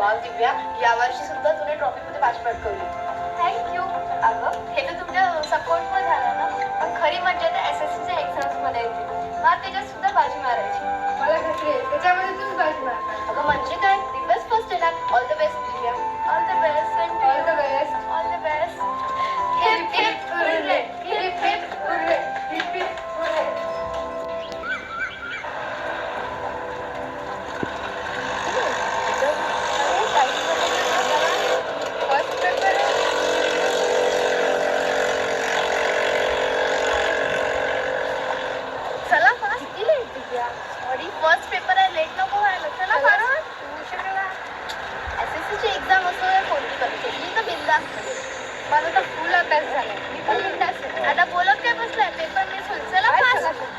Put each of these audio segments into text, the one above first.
Wow दिव्या, यावर्षी सुद्धा तुने ट्रॉफीमध्ये बाजी पटकवली. Thank you. अगं हे तर तुमच्या सपोर्टमुळे झालं ना. पण खरी मजा तर SSCच्या एक्झाम्समध्ये येते. मला त्याच्यात सुद्धा बाजी मारायची. मला खात्री आहे त्याच्यामध्ये तूच बाजी मारणार. अगं म्हणजे काय, दिव्याच फर्स्ट येणार. All the best Divya. All the best. All the best. All the best. Heap heap hurray. Heap heap hurray. Heap heap hurray. First paper चला फास्ट दिले दिव्या. सॉरी, फर्स्ट पेपर आहे, लेट नको व्हायला. चला फास्ट. SSCची एक्झाम असो या कोणती परीक्षा, मी तर बिंदास आहे. माझा तर फुल अभ्यास झालाय. मी पण बिंदास आहे. आता बोलत काय बसलाय, पेपर मिस होईल. चला फास्ट.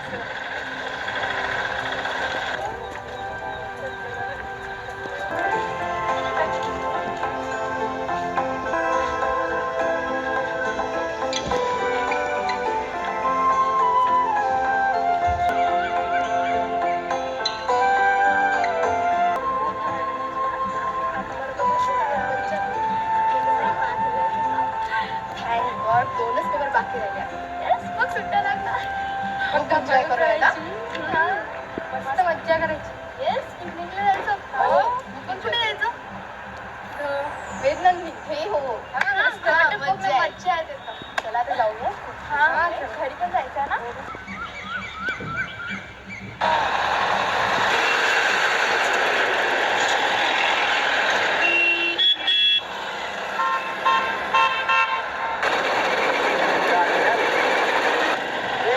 दोनच पेपर बाकी राहिल्या. Yes, मग सुट्ट्या लागणार. पण खूप enjoy करूया ना? मस्त मज्जा करायची. येस, पिकनिकला जायचं. हो. पण कुठे जायचं? वेदनंदी. हे हो. मस्त मज्जा आहे. मज्जा आहे तिथं. चला आता जाऊया. हा, घरी पण जायचं ना.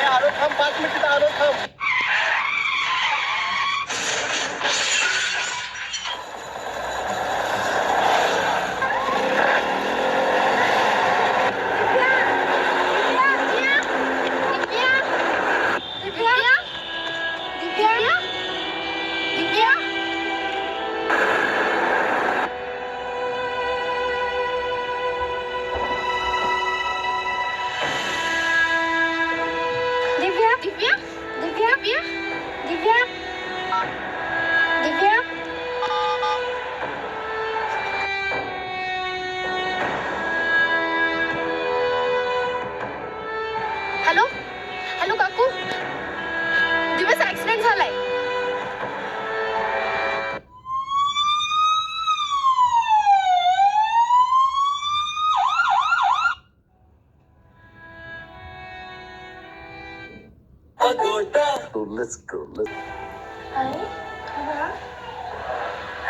आलो थांब, 5 मिनिट आलो थांब. हॅलो हॅलो काकू, दिव्याचा ऍक्सिडेंट झालाय. Let's go. आणि बघा,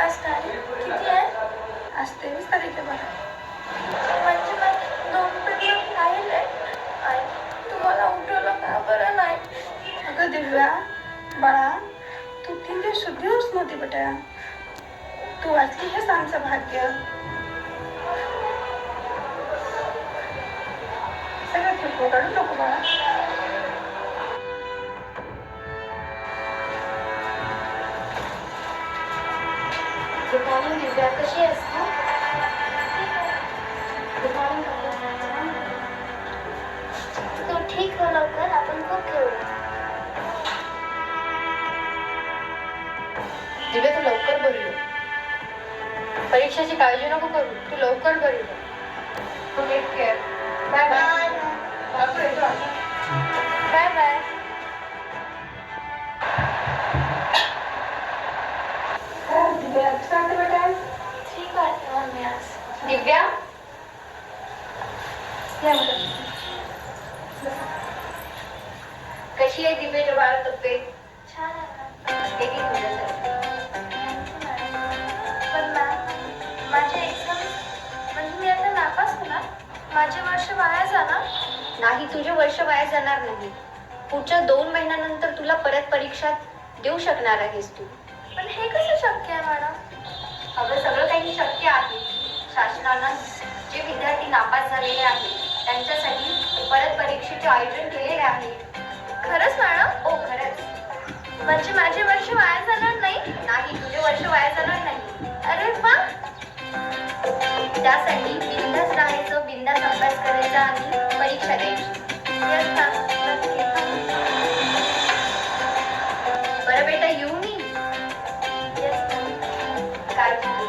आज तारीख किती आहे? आज 23 तारीख आहे बघा. म्हणजे मग 2 पेपर राहिले. आणि तुम्हाला उठवलं का बरं नाही? अगं दिव्या बाळा, तू 3 दिवस शुद्धीच नव्हती बेटा. तू वाचली हेच आमचं भाग्य. सगळं चुकवू काढू नको बाळा. गुड मॉर्निंग दिव्या, कशी आहेस तू? Good morning. तू ठीक हो लवकर, आपण खूप खेळू. दिव्या तू लवकर बरी हो. परीक्षेची काळजी नको करू, तू लवकर बरी हो. तू take care. Bye bye. Bye bye. Divya कसं वाटतं बेटा? ठीक वाटतं मम्मी आज. दिव्या या मुलं. कशी आहे दिव्याच्या बाळ तब्येत? छान आहे ना. एक एक तुझ्यासाठी. पण मॅम, माझे एक्झाम म्हणजे मी आता नापास होणार. माझे वर्ष वाया जाणार. नाही, तुझे वर्ष वाया जाणार नाही. पुढच्या 2 महिन्यानंतर तुला परत परीक्षा देऊ शकणार आहेस तू. पण हे कसं शक्य आहे मॅडम? अगं सगळं काही शक्य आहे. शासनानं जे विद्यार्थी नापास झालेले आहेत त्यांच्यासाठी परत परीक्षेचे आयोजन केलेले आहे. खरंच मॅडम? हो खरंच. म्हणजे माझे वर्ष वाया जाणार नाही? नाही, तुझे वर्ष वाया जाणार नाही. अरे वा. त्यासाठी बिंदास राहायचं, बिंदास अभ्यास करायचा आणि परीक्षा द्यायची. येस मॅम, नक्की. बरं बेटा, येऊ मी. Yes ma'am. काळजी घे.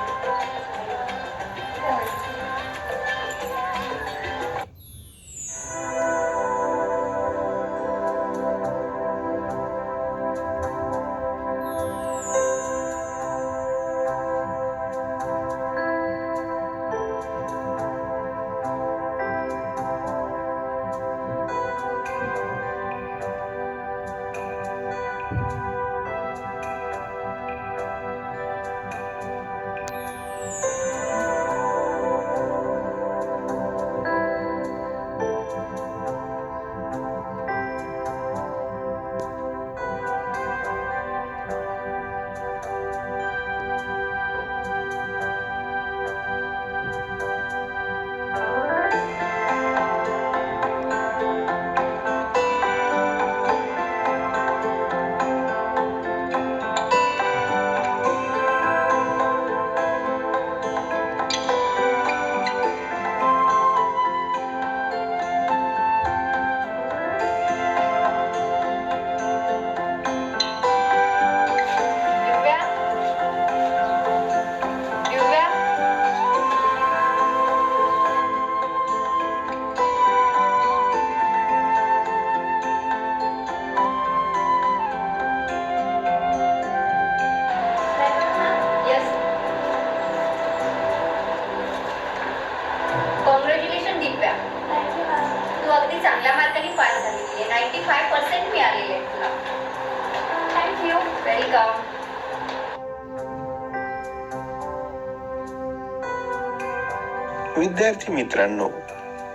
55% मिळालेले आहेत तुला. थँक्यू. वेलकम. विद्यार्थी मित्रांनो,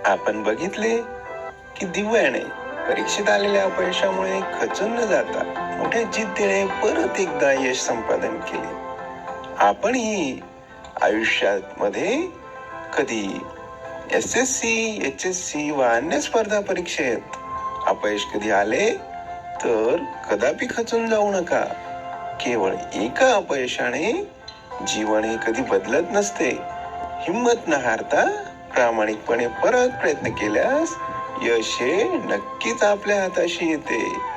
आपण बघितले की दिव्याने परीक्षेत आलेल्या अपयशामुळे खचून न जाता मोठ्या जिद्दीने परत एकदा यश संपादन केले. आपणही आयुष्यात मध्ये कधी SSC, HSC व अन्य स्पर्धा परीक्षेत अपयश कधी आले तर कदापि खचून जाऊ नका. केवळ एका अपयशाने जीवन हे कधी बदलत नसते. हिम्मत न हारता प्रामाणिकपणे परत प्रयत्न केल्यास यश हे नक्कीच आपल्या हाताशी येते.